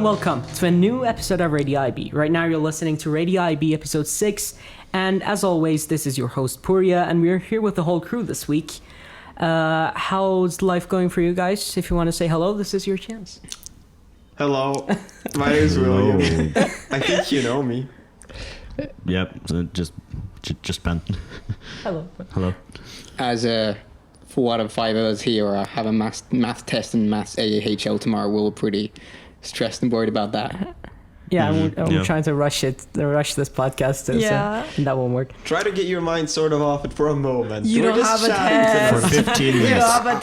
welcome to a new episode of Radio IB. Right now you're listening to Radio IB episode 6, and as always, this is your host Pouria, and we're here with the whole crew this week. How's life going for you guys? If you want to say hello, this is your chance. Hello, my name is William. I think you know me. Yep, so just Ben. Hello. Hello. As 4 out of 5 of us here have a math test and maths AHL tomorrow, we're all pretty stressed and worried about that. Yeah, I'm trying to rush this podcast, and that won't work. Try to get your mind sort of off it for a moment. You don't have a test. For 15 minutes. You don't have a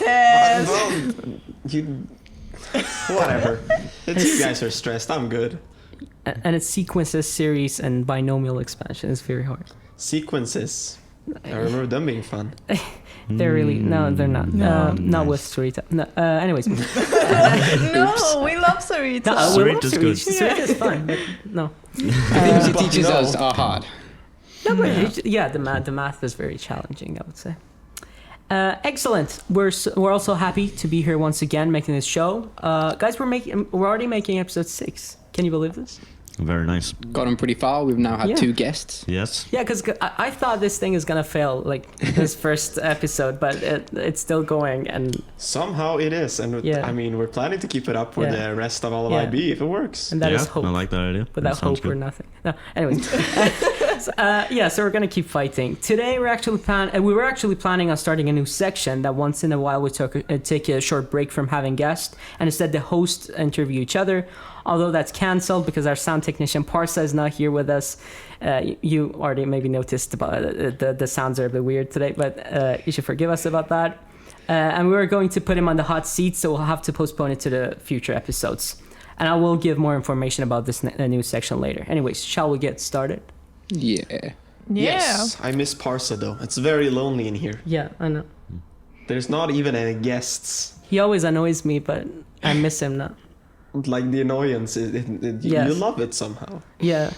test. Whatever. You guys are stressed. I'm good. And it's sequences, series, and binomial expansion. It's very hard. Sequences. I remember them being fun. They're really... No, they're not. Not nice. with Sarita. No, anyways. No, we love Sarita. No, Sarita's good. Sarita's fine, but no. Things she teaches us are hard. No, but the math is very challenging, I would say. Excellent. We're also happy to be here once again making this show. Guys, we're already making episode 6. Can you believe this? Very nice. Gotten pretty far. We've now had 2 guests. Yes. Yeah, because I thought this thing is gonna fail, like this first episode, but it's still going, and somehow it is, and yeah. I mean, we're planning to keep it up for the rest of all of IB if it works. And that is hope. I like that idea. Without hope, we're nothing. No, anyways. So we're gonna keep fighting. Today we were actually planning on starting a new section that once in a while we take a short break from having guests, and instead the hosts interview each other. Although that's cancelled because our sound technician Parsa is not here with us. You already maybe noticed about the sounds are a bit weird today, but you should forgive us about that. And we were going to put him on the hot seat, so we'll have to postpone it to the future episodes. And I will give more information about this new section later. Anyways, shall we get started? Yeah. Yes, I miss Parsa though. It's very lonely in here. Yeah, I know. There's not even any guests. He always annoys me, but I miss him now. Like the annoyance, you love it somehow. Yeah,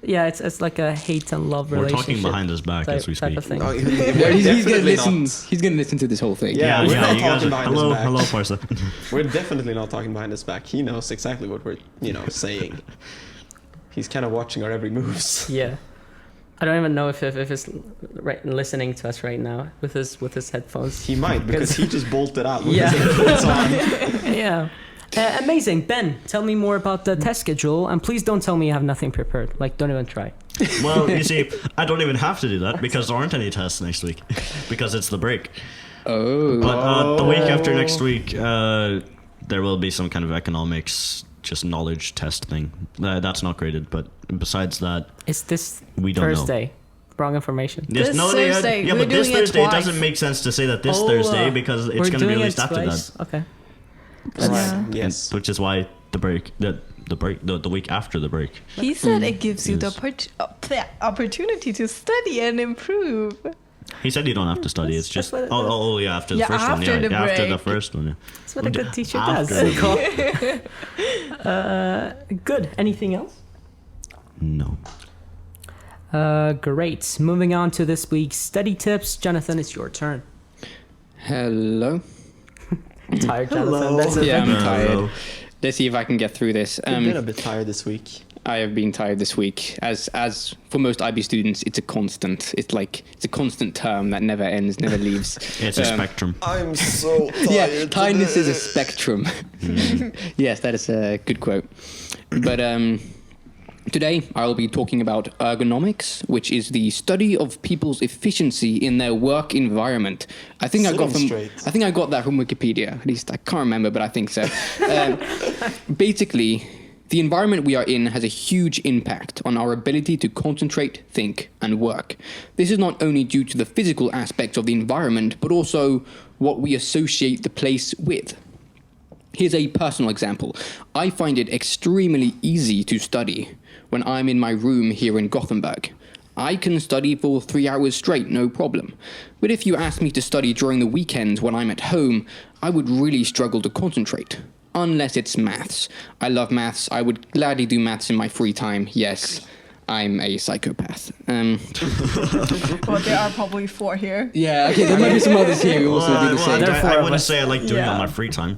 it's like a hate and love We're relationship. Talking behind his back as we speak. Thing. Oh, He's gonna listen to this whole thing. Yeah, we're not you talking guys behind his back. Hello, Parsa. We're definitely not talking behind his back. He knows exactly what we're, saying. He's kind of watching our every moves. Yeah, I don't even know if he's listening to us right now with his headphones. He might, because he just bolted out with his headphones on. Yeah. Amazing. Ben, tell me more about the test schedule, and please don't tell me you have nothing prepared. Like, don't even try. Well, you see, I don't even have to do that because there aren't any tests next week because it's the break. Oh. But the week after next week, there will be some kind of economics, just knowledge test thing. That's not graded, but besides that, it's this we don't Thursday. Know. Wrong information. This Thursday. Yeah, but this Thursday it doesn't make sense to say that this Thursday because it's going to be released after that. Okay. Yes. Which is why the break, the week after the break. He said it gives you the opportunity to study and improve. He said you don't have to study. It's just after the first one. After the first one. Yeah. That's what a good teacher does. Good. Anything else? No. Great. Moving on to this week's study tips. Jonathan, it's your turn. Hello. Tired, Jonathan. Hello. That's it. I'm tired. Let's see if I can get through this. I've been a bit tired this week. I have been tired this week. As for most IB students, it's a constant. It's a constant term that never ends, never leaves. It's a spectrum. I'm so tired. Yeah, tiredness is a spectrum. Yes, that is a good quote. But today I'll be talking about ergonomics, which is the study of people's efficiency in their work environment. I think I got that from Wikipedia. At least I can't remember, but I think so. Basically, the environment we are in has a huge impact on our ability to concentrate, think, and work. This is not only due to the physical aspects of the environment, but also what we associate the place with. Here's a personal example. I find it extremely easy to study when I'm in my room here in Gothenburg. I can study for 3 hours straight, no problem. But if you ask me to study during the weekends when I'm at home, I would really struggle to concentrate. Unless it's maths. I love maths. I would gladly do maths in my free time, yes. I'm a psychopath. Well, there are probably 4 here. Yeah, okay, there might be some others here who also do the same. I wouldn't say I like doing it on Yeah. my free time.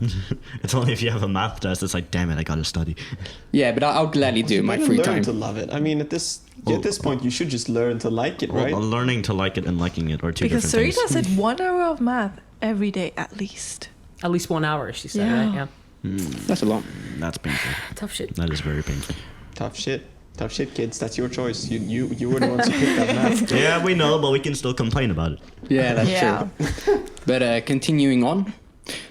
It's only if you have a math test, it's like, damn it, I gotta study. Yeah, but I'll gladly do it in my You free learn time. to love it. I mean, at this point, you should just learn to like it, right? Well, learning to like it and liking it are two Because different Sarita things. said 1 hour of math every day at least. At least 1 hour, she said, Yeah. right? Yeah. That's a lot. That's painful. Tough shit. That is very painful. Tough shit, kids. That's your choice. You were the ones who picked that math. Yeah, we know, but we can still complain about it. Yeah, that's Yeah. true. But continuing on,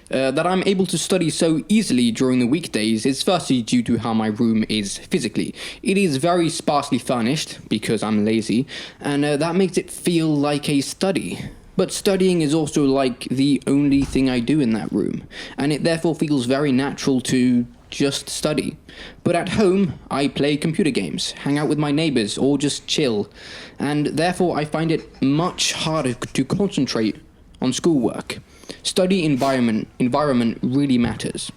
that I'm able to study so easily during the weekdays is firstly due to how my room is physically. It is very sparsely furnished because I'm lazy, and that makes it feel like a study. But studying is also like the only thing I do in that room, and it therefore feels very natural to just study. But at home, I play computer games, hang out with my neighbors, or just chill, and therefore I find it much harder to concentrate on schoolwork. Study environment really matters.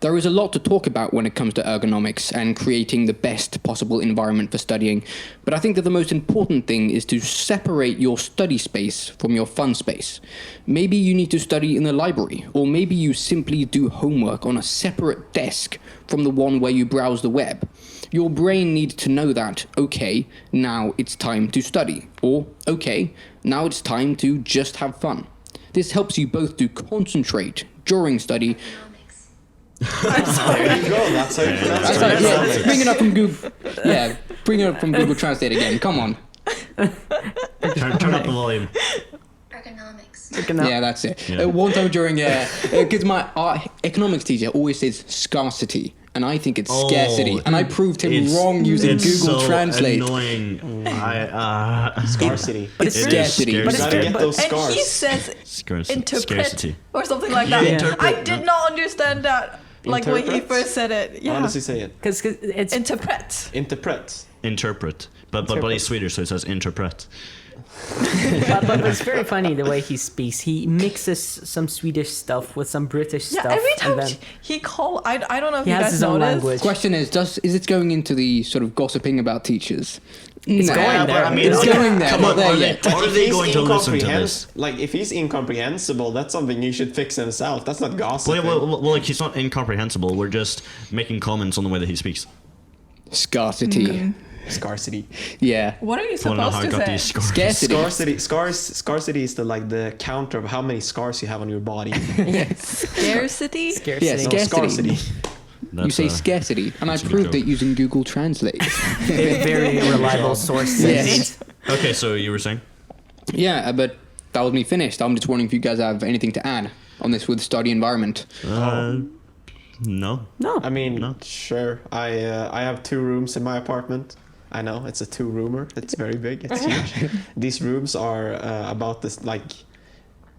There is a lot to talk about when it comes to ergonomics and creating the best possible environment for studying, but I think that the most important thing is to separate your study space from your fun space. Maybe you need to study in the library, or maybe you simply do homework on a separate desk from the one where you browse the web. Your brain needs to know that, okay, now it's time to study, or okay, now it's time to just have fun. This helps you both to concentrate during study. There you go. That's how you pronounce it. Yeah, bring it up from Google. Yeah, bring it up from Google Translate again. Come on. Turn up the volume. Ergonomics. Yeah, that's it. Yeah. One time during, because my economics teacher always says scarcity, and I think it's scarcity, and I proved him wrong using it's Google so Translate. Annoying. Scarcity. But it's It is scarcity. But You it's gotta very, get those and he scars. says interpret Scarcity. or something like that. Yeah, interpret. I did not understand that. Like when he Interpret? first said it. How Yeah. does he say it? Because it's Interpret. Interpret. Interpret. But he's Swedish, so it says interpret. but it's very funny the way he speaks. He mixes some Swedish stuff with some British Yeah, stuff. every time and then he call, I don't know if he you has guys his own noticed. language. Question is it going into the sort of gossiping about teachers? It's Nah. going there. I mean, It's okay, going there. Come Not on, there are yet. they, are If they he's going to listen to incomprehens- this? Like, if he's incomprehensible, that's something he should fix himself. That's not gossip. Well, like he's not incomprehensible. We're just making comments on the way that he speaks. Scarcity. Scarcity. Yeah. What are you I don't know supposed how I to got say? these scores. Scarcity. Scarcity is the counter of how many scars you have on your body. Scarcity. Scarcity. Yeah, No, scarcity. scarcity. You say scarcity, and I that's a good proved joke. it using Google Translate. Very reliable source. Yes. Okay, so you were saying? Yeah, but that was me finished. I'm just wondering if you guys have anything to add on this with study environment. No. No. I mean, No. sure. I have 2 rooms in my apartment. I know it's a 2-roomer. It's very big. It's huge. These rooms are about this, like,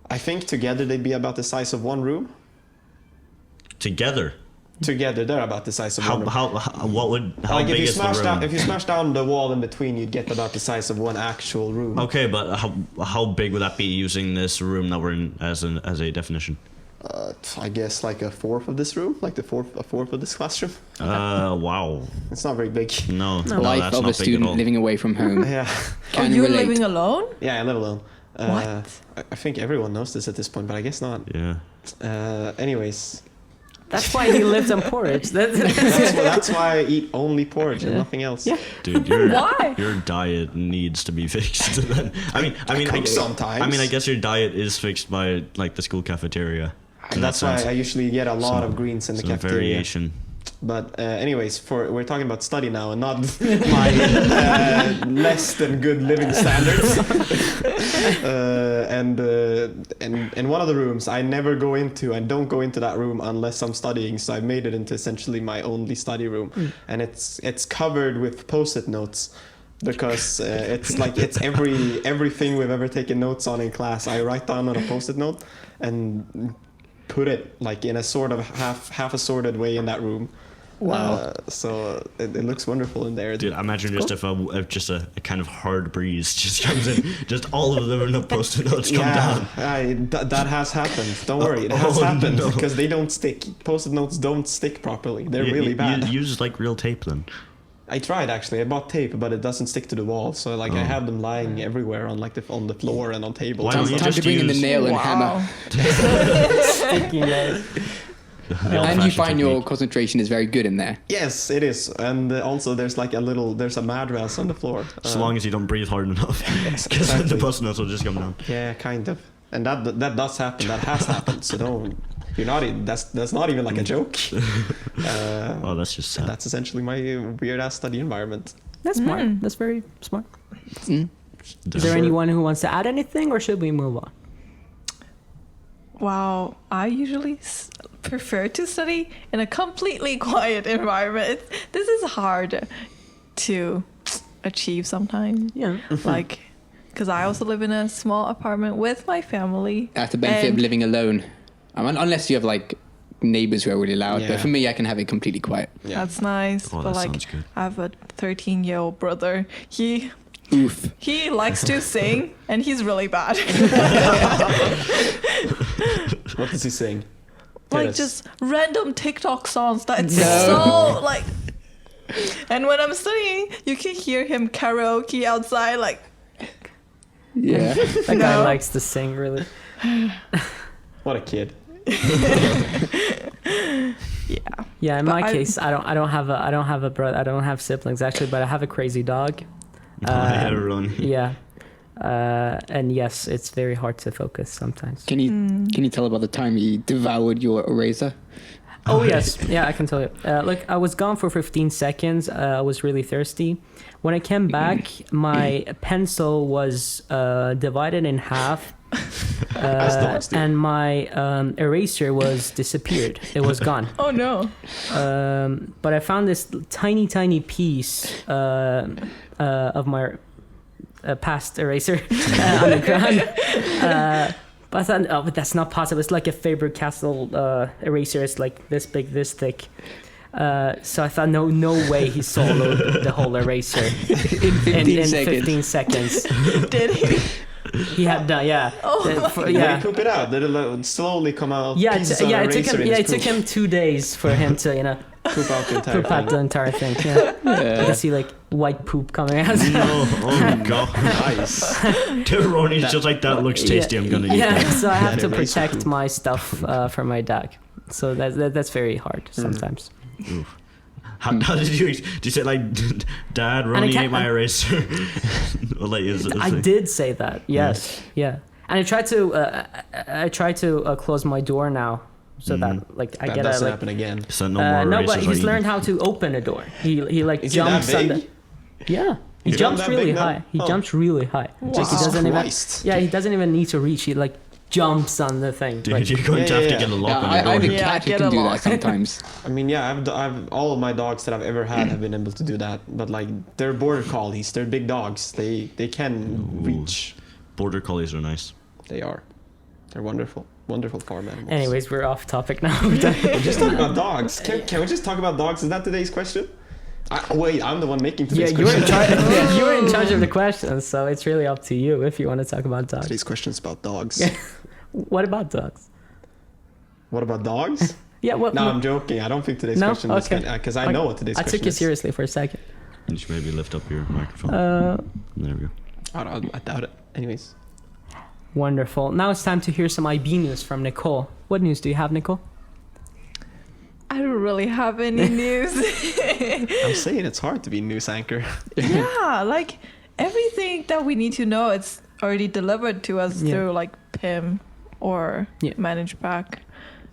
I think together they'd be about the size of 1 room. Together. Together they're about the size of How 1 room. how Like, big if you is the smash room? down, if you smash down the wall in between, you'd get about the size of 1 actual room. Okay, but how big would that be using this room that we're in as a definition? I guess like a fourth of this room, like a fourth of this classroom. Wow. It's not very big. No, Life that's of a not big at student all. living away from home. Yeah, Oh, Can you're relate. living alone? yeah, I live alone. What? I think everyone knows this at this point, but I guess not. Yeah. Anyways, That's why he lived on porridge. that's why I eat only porridge and nothing else. Yeah. Dude, Why? your diet needs to be fixed. I mean, cook sometimes. I mean, I guess your diet is fixed by like the school cafeteria. And that's why I usually get a lot of greens in the Some cafeteria. variation. But anyways, we're talking about study now and not my less than good living standards. And one of the rooms I never go into. I don't go into that room unless I'm studying. So I made it into essentially my only study room, and it's covered with post-it notes. Because it's everything we've ever taken notes on in class. I write down on a post-it note and put it like in a sort of half assorted way in that room. Wow. So it looks wonderful in there. Dude, imagine just if a kind of hard breeze just comes in, just all of them in the post-it notes come down. That has happened. Don't worry, it has happened because they don't stick. Post-it notes don't stick properly. They're really bad. Use like real tape then. I tried actually. I bought tape, but it doesn't stick to the wall. So like I have them lying everywhere on like on the floor and on tables. Why don't you Time just to bring in the use- nail and hammer. Sticky nails. The And you old-fashioned find your technique. concentration is very good in there. Yes, it is. And also there's like there's a mattress on the floor. So long as you don't breathe hard enough. Yes, Because the exactly. bus nuts will just come down. Yeah, kind of. And that does happen. That has happened. So don't. You're not. That's not even like a joke. Oh, that's just sad. That's essentially my weird ass study environment. That's smart. That's very smart. Mm. Is there anyone who wants to add anything, or should we move on? Wow, I usually prefer to study in a completely quiet environment. This is hard to achieve sometimes. Yeah. Like, because I also live in a small apartment with my family. That's the benefit of And- living alone. Unless you have like neighbors who are really loud. Yeah. But for me, I can have it completely quiet. Yeah. That's nice. Oh, but that like, sounds good. I have a 13-year-old brother. Oof. He likes to sing, and he's really bad. What does he sing? Like Yes. just random TikTok songs that's No. so like. And when I'm studying, you can hear him karaoke outside, like. Yeah. That guy No. likes to sing, really. What a kid. Yeah. Yeah, in But my I- case, I don't have a brother. I don't have siblings actually, but I have a crazy dog. I had to run. Yeah. And yes, it's very hard to focus sometimes. Can you tell about the time he devoured your eraser? Oh yes, yeah, I can tell you. Look, I was gone for 15 seconds. I was really thirsty. When I came back, my pencil was divided in half, dogs do. and my eraser was disappeared. It was gone. Oh no. But I found this tiny piece of my past eraser on the ground. But I thought, oh, but that's not possible. It's like a Faber-Castell eraser. It's like this big, this thick. So I thought, no way he soloed the whole eraser in 15 seconds. Did he? He had done, yeah. Oh For- Did yeah. he poop it out? Did it slowly come out? Yeah, pieces of it took eraser him. in Yeah, his it took poop? him 2 days for him to, Poop out the entire poop out thing. the entire thing. Yeah. You can see like white poop coming out. No, oh my god. Nice. Ronnie's just like, that looks tasty, I'm gonna eat Yeah, that. so I have That to eraser protect poop. my stuff for my dog. So that's very hard sometimes. How did you say like, Dad, Ronnie can't- ate my eraser? Or like, I did say that. Yes. Yeah. And I try to close my door now, so that like I That get doesn't like. happen again. So no more No, erasers but are he's eaten. learned how to open a door. He like Is he that jumps on the. big? Yeah. He Is he jumps that really big now? high. He Oh. jumps really high. Like, he Jesus doesn't Christ. even. Yeah, he doesn't even need to reach. He like jumps on the thing. Dude, Like, you're going to have to Yeah. get a lock Yeah, on I your have a door. Yeah, cat who get can a do lock. that sometimes. I mean, yeah, I've all of my dogs that I've ever had have been able to do that, but like they're border collies, they're big dogs. They can reach. Border collies are nice. They are. They're wonderful farm animals. anyways, we're off topic now. We're done. We're just talking about dogs. Can we just talk about dogs? Is that today's question? Wait, I'm the one making Yeah, today's you're in question. charge. You're in charge of the questions, so it's really up to you if you want to talk about dogs. Today's question's about dogs. What about dogs? What about dogs? Yeah. What? No, I'm joking. I don't think today's No? question is Okay. because I know what today's I question took you is. seriously for a second. You should maybe lift up your microphone. There we go. I doubt it. Anyways, Wonderful. Now it's time to hear some IB news from Nicole. What news do you have, Nicole? I don't really have any news. I'm saying it's hard to be news anchor. Yeah, like everything that we need to know, it's already delivered to us Yeah. through like PIM or Yeah. Manage Back.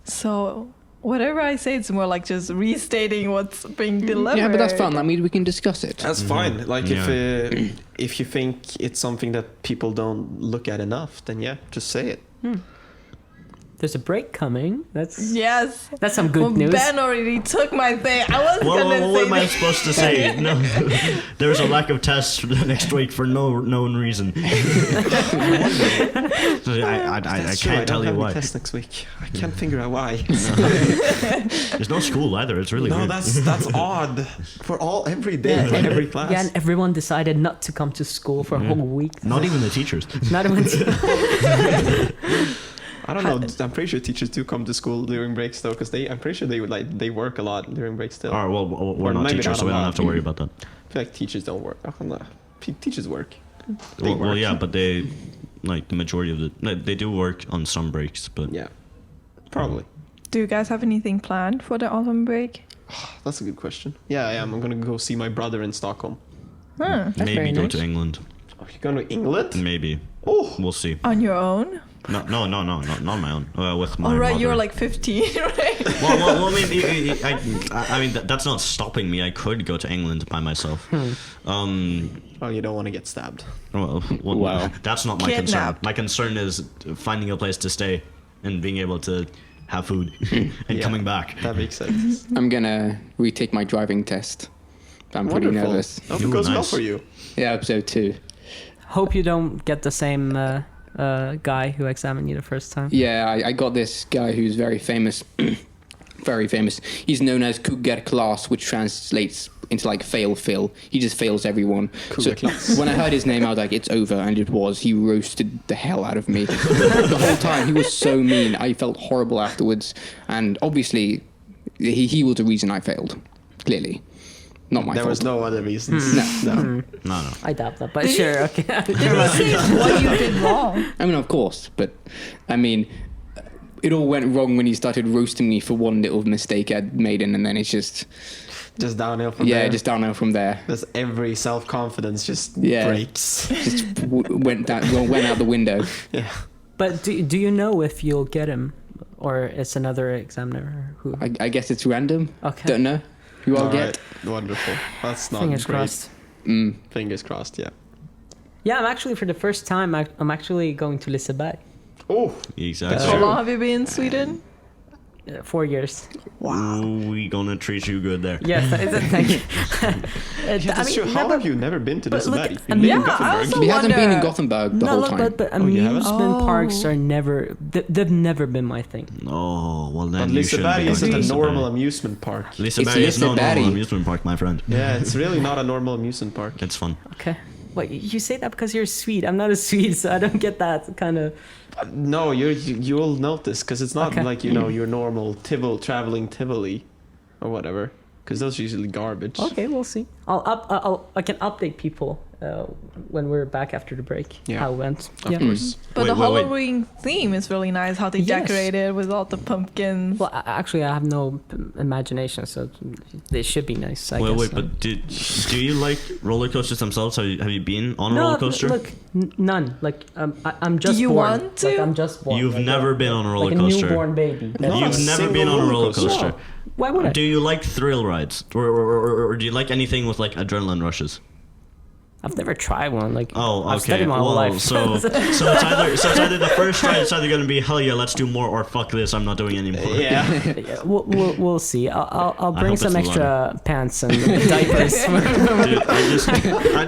So whatever I say, it's more like just restating what's being delivered. Yeah, but that's fun. I mean, we can discuss it. That's fine. Like Yeah. if you think it's something that people don't look at enough, then yeah, just say it. There's a break coming. That's Yes. some good Well, news. Ben already took my thing. I was Well, gonna what say am I that. supposed to say? No, there's a lack of tests for the next week for no known reason. So I That's true, can't tell don't you have why. any tests next week. I can't figure out why. There's no school either. It's really No, weird. that's odd. For every day, for every class. Yeah, and everyone decided not to come to school for a whole week. Not even the teachers. Not even. I don't know. I'm pretty sure teachers do come to school during breaks though, because I'm pretty sure they work a lot during breaks still. All right, well, we're Or not maybe teachers, not so a we don't lot. have to worry about that. I feel like teachers don't work. Oh, no. Teachers work. They Well, work. yeah, but they, like the majority of they do work on some breaks, but Yeah, probably. Do you guys have anything planned for the autumn break? That's a good question. Yeah, I am. I'm gonna go see my brother in Stockholm. Huh. maybe very go nice. to England. Oh, you're going to England? Maybe Oh, we'll see. On your own? No, not on my own. With my All right, mother. you're like 15, right? well, I mean, I mean, that's not stopping me. I could go to England by myself. oh, you don't want to get stabbed. Well, Wow. that's not my concern. Kidnapped. My concern is finding a place to stay and being able to have food and Yeah, coming back. That makes sense. I'm gonna retake my driving test. I'm pretty Wonderful. nervous. Hope it Ooh, goes well nice. for you. Yeah, episode 2. Hope you don't get the same guy who examined you the first time. Yeah, I got this guy who's very famous. Very famous. He's known as Cougar Class, which translates into like fail Phil. He just fails everyone. Cougar Class. When I heard his name, I was like, it's over, and it was. He roasted the hell out of me. The whole time, he was so mean. I felt horrible afterwards. And obviously, he was the reason I failed. Clearly. Not my There fault. was no other reasons. No. No. I doubt that, but sure, okay. Did he say what you did wrong? I mean, of course, but I mean, it all went wrong when he started roasting me for one little mistake I'd made, and then it's just Just downhill from yeah, there. just downhill from there. Just every self-confidence just Yeah. breaks. Just went out the window. Yeah. But do you know if you'll get him, or it's another examiner who? I guess it's random. Okay. Don't know who I'll get. Alright, wonderful. That's not Fingers great. crossed. Fingers crossed, yeah. Yeah, I'm actually for the first time. I'm actually going to Liseberg. Oh, Exactly. How long have you been in Sweden? 4 years. We gonna treat you good there. Yes, thank you. yeah, that's true. How have you never been to but look, Liseberg? I You've mean- been in Yeah, I Gothenburg. also He hasn't been in wonder- Gothenburg the No, whole look, time. but Oh, you haven't? amusement parks Oh. are never. They've never been my thing. Oh well, But then you should Liseberg be isn't a going to normal Liseberg. amusement park. Liseberg It's is no Liseberg. normal amusement park, my friend. Yeah, it's really not a normal amusement park. It's fun. Okay. Wait, you say that because you're Swede. I'm not a Swede, so I don't get that kind of. No, you'll notice because it's not Okay. like your normal traveling Tivoli or whatever. Because those are usually garbage. Okay, we'll see. I can update people when we're back after the break. Yeah. How it went. Of Yeah. course. But Wait, the wait, wait. Halloween theme is really nice. How they Yes. decorated with all the pumpkins. Well, actually, I have no imagination, so they should be nice. I Wait, guess. wait, but do you like roller coasters themselves? Have you been on a no, roller coaster? look, none. Like I'm just Do you born. want to? Like, I'm just born. You've like never been on a roller like coaster. a newborn baby. No, That's You've it. never single been on a roller roller coaster. coaster. No. Why would I? Do you like thrill rides, or do you like anything with like adrenaline rushes? I've never tried one. Like Oh, I've okay. studied my whole Well, life. so it's either the first ride. It's either going to be hell yeah, let's do more, or fuck this, I'm not doing anymore. Yeah. Yeah, we'll see. I'll I bring hope some it's the extra pants and diapers. Dude, I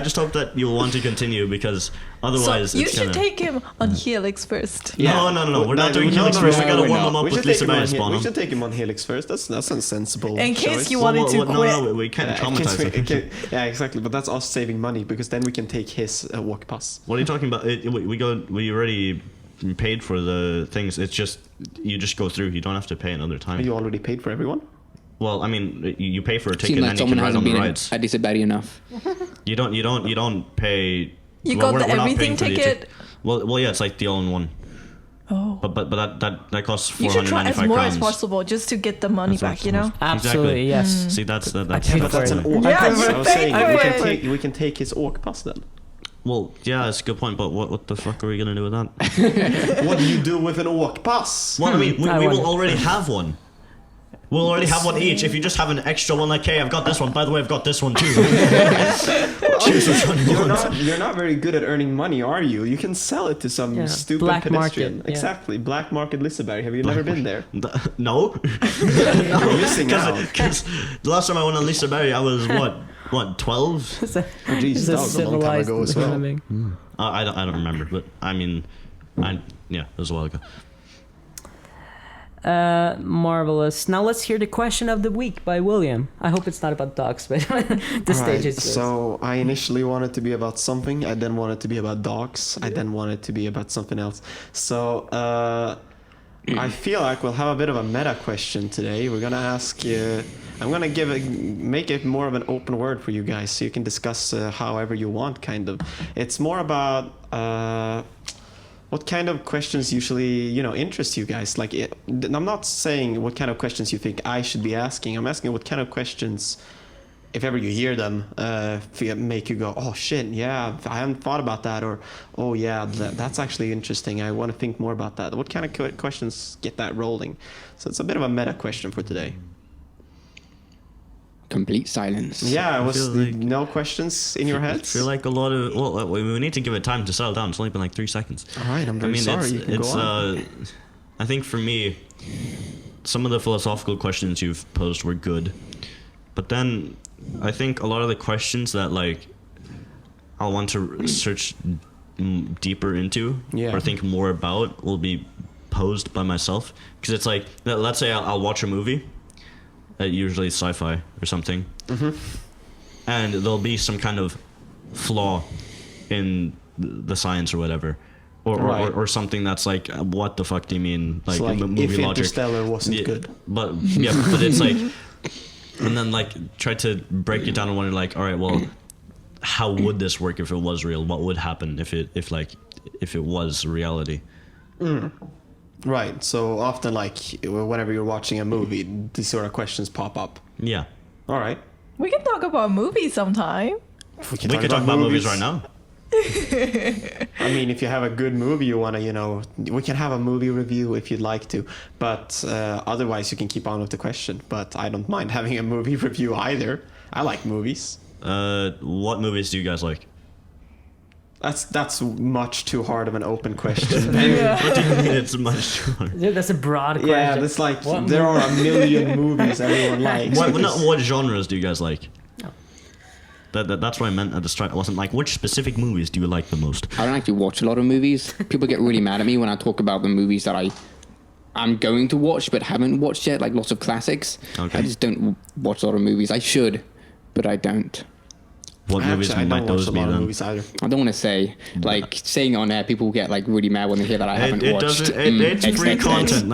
just hope that you'll want to continue because otherwise So you it's should gonna. take him on Helix first. No, We're not doing Helix no, first. We no, gotta we're warm not. them up We with should take Lisa him on Barry's Hel- spawn. We should take him on Helix first. That's a sensible In case choice. you wanted to quit. No, we can't traumatize him. Yeah, exactly. But that's us saving money because then we can take his walk pass. What are you talking about? We already paid for the things. It's just you just go through. You don't have to pay another time. You already paid for everyone? Well, I mean, you pay for a ticket Seems like and you someone can ride on hasn't the been rides. at Liseberg enough. You don't pay. You well, got the we're not everything paying for the ticket? Well, yeah, it's like the all-in-one. Oh. But that costs You should try as 495 more as crowns. possible just to get the money That's what back, you know? Absolutely, Exactly. yes. See, that's I that's paid But for that's it. an walk Yeah, pass. you I was paid saying for it. we can take his walk pass then. well, yeah, it's a good point. But what the fuck are we gonna do with that? What do you do with an walk pass? Well, I mean, I we will wonder. already have one. We'll already have one each. If you just have an extra one, like, hey, I've got this one. By the way, I've got this one too. Choose which one you want. You're not very good at earning money, are you? You can sell it to some Yeah, stupid black pedestrian. market, yeah. Exactly, black market Liseberg. Have you never been there? No, You're missing out. because the last time I went on Lisa Berry, I was what 12? It's a, Oh, jeez, it's that a was a long time civilized ago as well. living. I don't remember, but I mean, yeah, it was a while ago. Marvelous. Now let's hear the question of the week by William. I hope it's not about dogs, but the stage is yours. So I initially wanted to be about something. I then wanted to be about dogs. I then wanted to be about something else. So I feel like we'll have a bit of a meta question today. We're gonna ask you. I'm gonna make it more of an open word for you guys, so you can discuss however you want. Kind of. It's more about what kind of questions usually interest you guys. Like, I'm not saying what kind of questions you think I should be asking. I'm asking what kind of questions, if ever you hear them, make you go, oh shit, yeah, I haven't thought about that, or oh yeah, that's actually interesting. I want to think more about that. What kind of questions get that rolling? So it's a bit of a meta question for today. Complete silence. Yeah, feel like- no questions in your I heads? feel like a lot of we need to give it time to settle down. It's only been like 3 seconds. All right, I'm very sorry. You can go on. I think for me, some of the philosophical questions you've posed were good, but then I think a lot of the questions that like I'll want to research deeper into or think more about will be posed by myself, because it's like, let's say I'll watch a movie, usually sci-fi or something, and there'll be some kind of flaw in the science or whatever, or something that's like, what the fuck do you mean, like, so like movie if logic. Interstellar wasn't good. But it's like, and then like try to break it down and wonder like, all right, well, how would this work if it was real? What would happen if it was reality? Right. So often, like whenever you're watching a movie, these sort of questions pop up. Yeah. All right. We can talk about movies sometime. We could talk about movies right now. I mean, if you have a good movie you want to, we can have a movie review if you'd like to. But otherwise, you can keep on with the question. But I don't mind having a movie review either. I like movies. What movies do you guys like? That's much too hard of an open question. What do you mean it's much too hard? Dude, that's a broad question. Yeah, that's like there are a million movies everyone likes. What genres do you guys like? Oh. That's what I meant at the start. I wasn't like, which specific movies do you like the most? I don't actually watch a lot of movies. People get really mad at me when I talk about the movies that I'm going to watch but haven't watched yet, like lots of classics. Okay. I just don't watch a lot of movies. I should, but I don't. What movies I might don't watch those a be lot of then? movies either. I don't want to say, like, saying it on air, people get like really mad when they hear that I haven't watched. It's free XXX. content.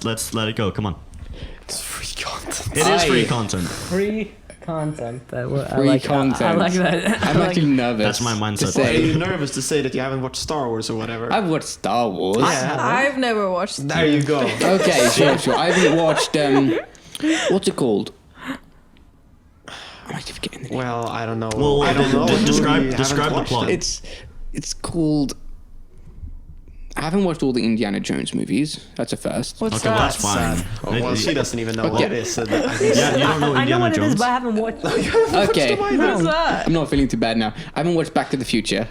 Let's let it go. Come on. It's free content. It is free content. Free content. I Free like content. I like that. I'm actually nervous. That's my mindset. to Are say. you nervous to say that you haven't watched Star Wars or whatever? I've watched Star Wars. Yeah. I've never watched. There you go. Okay, sure. I haven't watched. What's it called? I'm actually forgetting the name. Well, I don't know. Well, I don't know. describe Haven't the watched plot. it. It's called. I haven't watched all the Indiana Jones movies. That's a first. What's Okay, well, that? that's fine. Sad. Oh, well, she doesn't even know what Okay. it is. So that, I think Yeah, you don't know I know Indiana what it is, Jones? but I haven't watched. Okay, What's that? I'm not feeling too bad now. I haven't watched Back to the Future.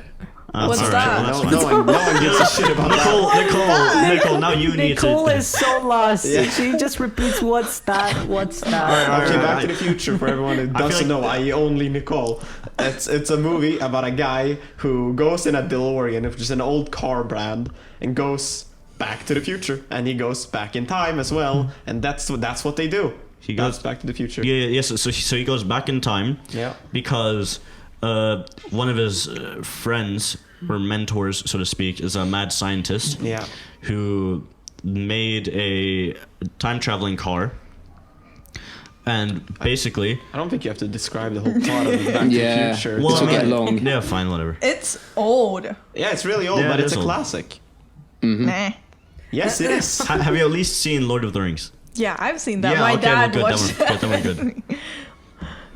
What's all right, that? well, that's no, fine. no one gives a shit about that. Nicole, now you need Nicole to. is so lost. Yeah. She just repeats, "What's that? What's that?" Okay, Alright. Back to the Future for everyone who I feel doesn't like- know, i.e. only Nicole. It's a movie about a guy who goes in a DeLorean, which is an old car brand, and goes back to the future, and he goes back in time as well, and that's what they do. He goes- That's Back to the Future. Yes. So he goes back in time. Yeah. Because one of his friends or mentors, so to speak, is a mad scientist. Yeah. Who made a time traveling car. And basically, I don't think you have to describe the whole plot of Back to Yeah. the Future. Well, I mean, get long. yeah, fine, whatever. It's old. Yeah, it's really old, Yeah, but it it's is a old. classic. Nah. Yes, it is. Have you at least seen Lord of the Rings? Yeah, I've seen that. Yeah, My okay, dad well, good. watched. Then we're good.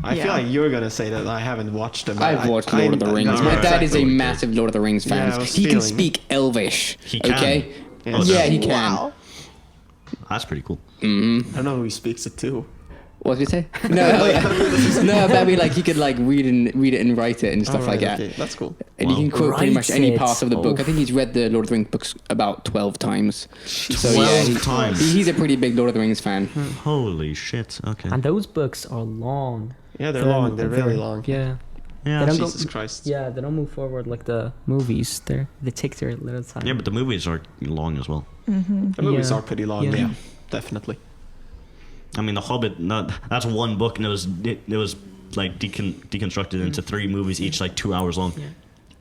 I feel Yeah. like you're gonna say that I haven't watched them. I've watched Lord of the Rings. My dad is a Exactly. massive Lord of the Rings fan. Yeah, I was He can feeling- speak Elvish. He can. Okay. Yeah. Yeah, he can. Wow. That's pretty cool. I don't know who he speaks it to. What did you say? No, but I mean, like he could like read it and write it and stuff Alright, like that. okay, that's cool. And he Wow. can quote pretty much Write any it. part of the book. Oh. I think he's read the Lord of the Rings books about 12 times. So 12 times. He's a pretty big Lord of the Rings fan. Holy shit. Okay. And those books are long. Yeah, they're long. They're really long. Yeah. Yeah. They don't Jesus go- Christ. Yeah, they don't move forward like the movies. They take their little time. Yeah, but the movies are long as well. The movies Yeah. are pretty long. Yeah. Yeah. definitely. I mean, The Hobbit. That's one book, and it was like deconstructed into 3 movies, each like 2 hours long. Yeah.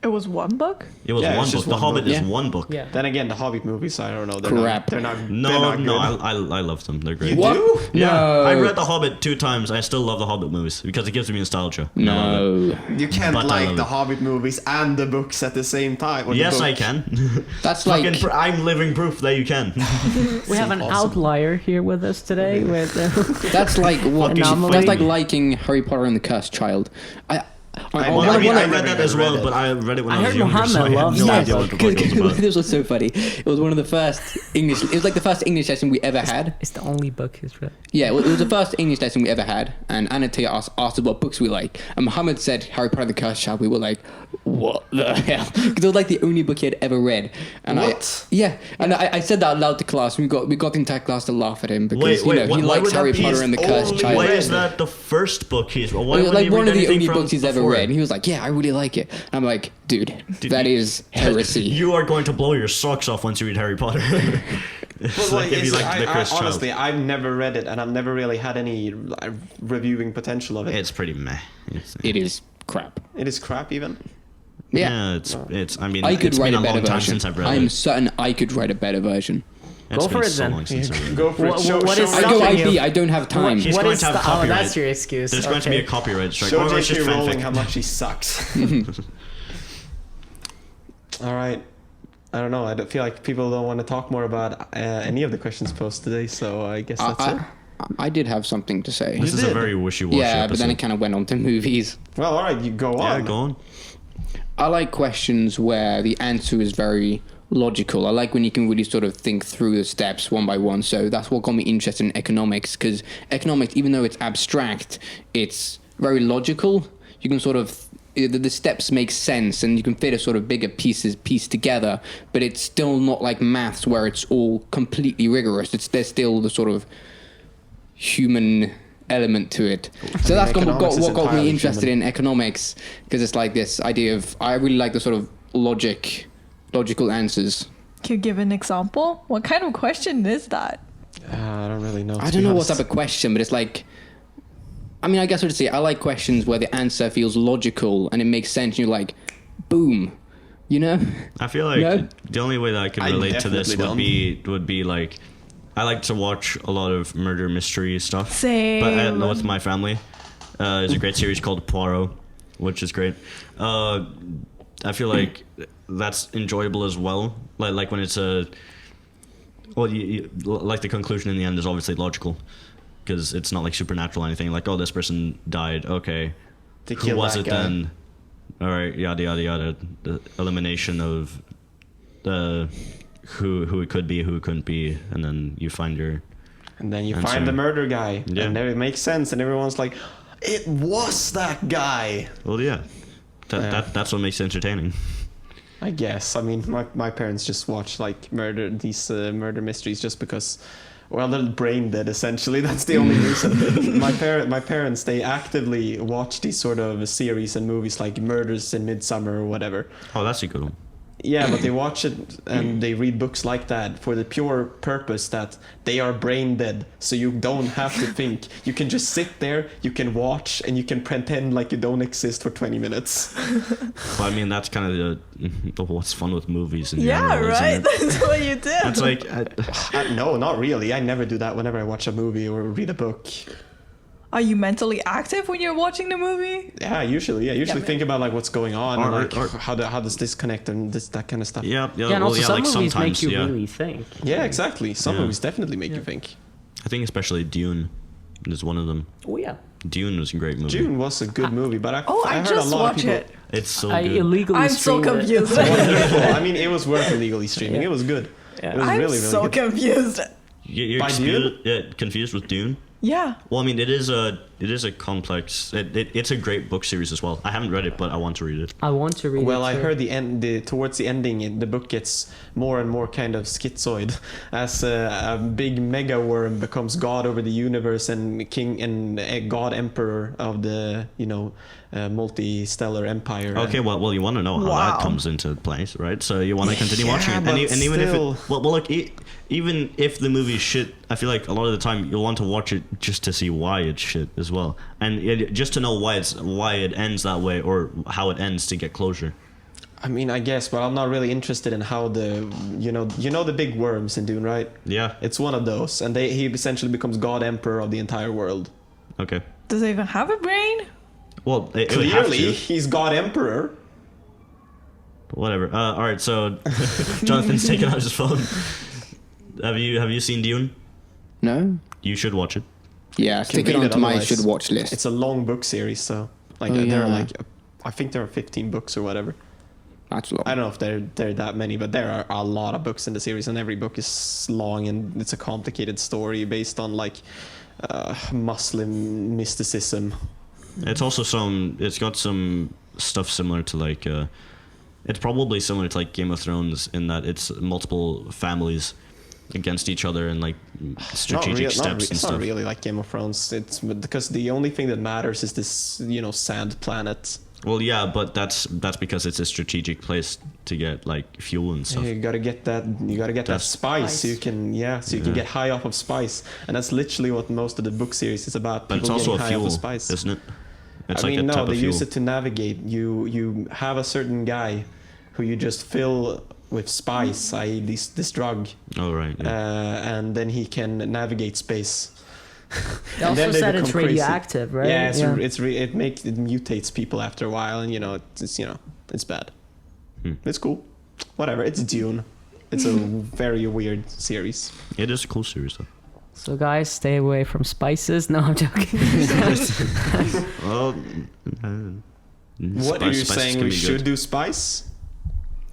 It was one book? It was Yeah, one it's book. just The one Hobbit book. is Yeah. one book. Yeah. Then again, the Hobbit movies, I don't know. Crap. They're not No, good. I love them. They're great. You What? do? Yeah, No. I read The Hobbit 2 times. I still love the Hobbit movies because it gives me nostalgia. And I love it. No. You can't But I like love the it. Hobbit movies and the books at the same time. or the Yes, book. I can. That's like I'm living proof that you can. We have an impossible. outlier here with us today. With that's like what Fucking anomaly. that's like liking Harry Potter and the Cursed Child. I Well, I never read that as even well, read it. but I read it when I I was heard younger, so I Mohammed had loves no that idea what the fuck it was about. This was so funny. It was one of the first English. It was like the first English lesson we ever had. it's the only book he's read. Yeah, well, it was the first English lesson we ever had, and Anatea asked us what books we like, and Muhammad said Harry Potter and the Cursed Child. We were like, what the hell? Because it was like the only book he had ever read. And What? I said that out loud to class. We got the entire class to laugh at him because he why likes would that Harry be Potter and the Cursed only Child. Why read is that the first book he's? Why It would was like he one read of the anything only from books he's ever before? read. And he was like, yeah, I really like it. And I'm like, dude, that is heresy. You are going to blow your socks off once you read Harry Potter. It's Well, like if you it's- like the Cursed Child. honestly, I've never read it, and I've never really had any reviewing potential of it. It's pretty meh. It is crap. It is crap, even. Yeah. It's. I mean, I could it's write been a better long time version. since I've read I'm it. certain I could write a better version. It's Go been for it so then. long since I've read it. Go for What- it. Show, what show, is I stopping go you? IP. I don't have time. He's What going is to have the, copyright. that's your excuse. There's going to be a Okay. copyright strike. show Or it's J.K. just Rowling fanfic. how much he sucks. All right. I don't know. I don't feel like people don't want to talk more about any of the questions posed today, so I guess that's it. I did have something to say. This is a did. very wishy-washy Yeah, episode. but then it kind of went on to movies. Well, all right. You go Yeah, on. go on. I like questions where the answer is very logical. I like when you can really sort of think through the steps one by one. So that's what got me interested in economics, because economics, even though it's abstract, it's very logical. You can sort of the steps make sense, and you can fit a sort of bigger piece together. But it's still not like maths where it's all completely rigorous. There's still the sort of human element to it. So that's economics is what got me entirely interested human. in economics, because it's like this idea of I really like the sort of logical answers. Can you give an example? What kind of question is that? I don't really know. I don't know what type of question, but it's like, I mean, I guess I would say I like questions where the answer feels logical and it makes sense. And you're like, boom, you know? I feel like No? the only way that I can I relate to this definitely would be like I like to watch a lot of murder mystery stuff. Same. But with my family, there's a great series called Pouria, which is great. I feel like that's enjoyable as well. Like when it's like the conclusion in the end is obviously logical, because it's not like supernatural or anything. Like, oh, this person died. Okay, They who killed was that it guy. then? All right, yada yada yada. The elimination of the who it could be, who it couldn't be, and then you find your. And then you Answer. find the murder guy, Yeah. and then it makes sense, and everyone's like, "It was that guy." Well, yeah, Yeah. that's what makes it entertaining. I guess. I mean, my parents just watch like murder mysteries just because, well, they're brain dead essentially. That's the only reason. My parents, they actively watch these sort of series and movies like Murders in Midsummer or whatever. Oh, that's a good one. Yeah, but they watch it and they read books like that for the pure purpose that they are brain dead. So you don't have to think. You can just sit there, you can watch, and you can pretend like you don't exist for 20 minutes. Well, I mean, that's kind of the what's fun with movies in Yeah, general, isn't right. it? That's what you do. It's like No, not really. I never do that whenever I watch a movie or read a book. Are you mentally active when you're watching the movie? Yeah, usually. I usually Yeah, think about like what's going on and Or- like or- how does this connect and that kind of stuff. yeah, Yeah, and well, also yeah, some like movies sometimes, make you yeah. really think. Yeah, exactly. Some Yeah. movies definitely make you think. I think especially Dune is one of them. Oh yeah. Dune was a great movie. Dune was a good movie, but I I heard just a lot watch of people. it. It's so I good. illegally I'm so streamed it. confused. Wonderful. I mean, it was worth illegally streaming. Yeah. It was good. Yeah. It was I'm really, really so good. confused. You're By Dune? confused with Dune? Yeah. Well, I mean, it is a it is a complex. It's a great book series as well. I haven't read it, but I want to read it. I want to read it. Well, I too. heard towards the ending, the book gets more and more kind of schizoid, as a big mega worm becomes god over the universe and king and a god emperor of the multi-stellar empire. Okay, well, you want to know how Wow. that comes into place, right? So you want to continue watching it, but and even if still. it, well, look, even if the movie is shit, I feel like a lot of the time you'll want to watch it just to see why it's shit as well, and just to know why it ends that way or how it ends to get closure. I mean, I guess, but I'm not really interested in how the the big worms in Dune, right? Yeah. It's one of those, and he essentially becomes god emperor of the entire world. Okay. Does it even have a brain? Well, it would have Clearly, to. he's god emperor. But whatever. All right. So Jonathan's taking out his phone. Have you seen Dune? No? You should watch it. Yeah, Can stick it read onto my otherwise. should watch list. It's a long book series, so like Oh, there are yeah. like I think there are 15 books or whatever. That's long. I don't know if there are that many, but there are a lot of books in the series, and every book is long, and it's a complicated story based on like Muslim mysticism. It's also it's got some stuff similar to like it's probably similar to like Game of Thrones in that it's multiple families against each other and like strategic steps and it's stuff. not really like Game of Thrones. It's because the only thing that matters is this sand planet. Well, yeah, but that's because it's a strategic place to get like fuel and stuff. You gotta get that. You gotta get that spice. So you can get high off of spice, and that's literally what most of the book series is about. But it's People also getting a high fuel, off of spice. isn't it? It's I like mean, a no, type they of fuel. use it to navigate. You have a certain guy who you just fill with spice, i.e. this drug, Oh right. Yeah. and then he can navigate space. They And also then they said it's become crazy. radioactive, right? Yeah, it mutates people after a while, and it's bad. It's cool. Whatever. It's Dune. It's a very weird series. It is a cool series though. So guys, stay away from spices. No, I'm joking. Well, What are you spices saying? can We be should good. do spice?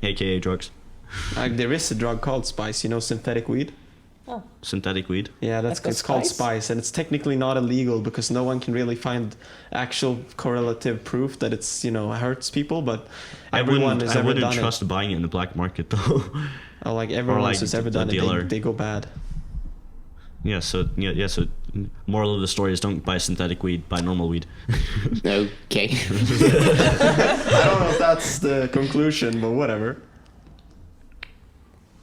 AKA drugs, There is a drug called spice. Synthetic weed. synthetic weed. Yeah, That's called it's called spice? spice, and it's technically not illegal because no one can really find actual correlative proof that it's hurts people. But everyone has I ever wouldn't done trust buying it in the black market though. it. Like everyone like who's ever the done dealer. it, they go bad. Yeah. So moral of the story is don't buy synthetic weed. Buy normal weed. Okay. I don't know if that's the conclusion, but whatever.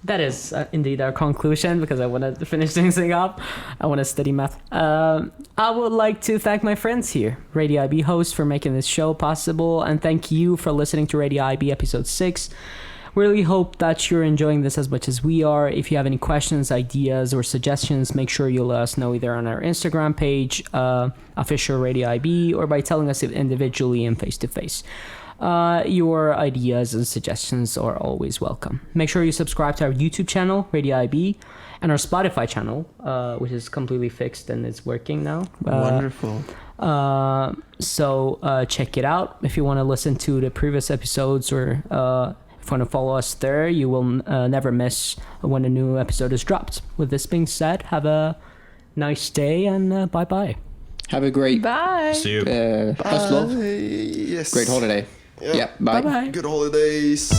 That is indeed our conclusion because I want to finish things up. I want to study math. I would like to thank my friends here, Radio IB host, for making this show possible, and thank you for listening to Radio IB episode 6. Really hope that you're enjoying this as much as we are. If you have any questions, ideas, or suggestions, make sure you let us know either on our Instagram page, official Radio IB, or by telling us it individually and face-to-face. Your ideas and suggestions are always welcome. Make sure you subscribe to our YouTube channel, Radio IB, and our Spotify channel, which is completely fixed and is working now. Wonderful. So check it out. If you want to listen to the previous episodes or if you want to follow us there, you will never miss when a new episode is dropped. With this being said, have a nice day and bye-bye. Have a great Bye. See you. Love. Yes. Great holiday. Yeah. Yeah, bye. Bye-bye. Good holidays.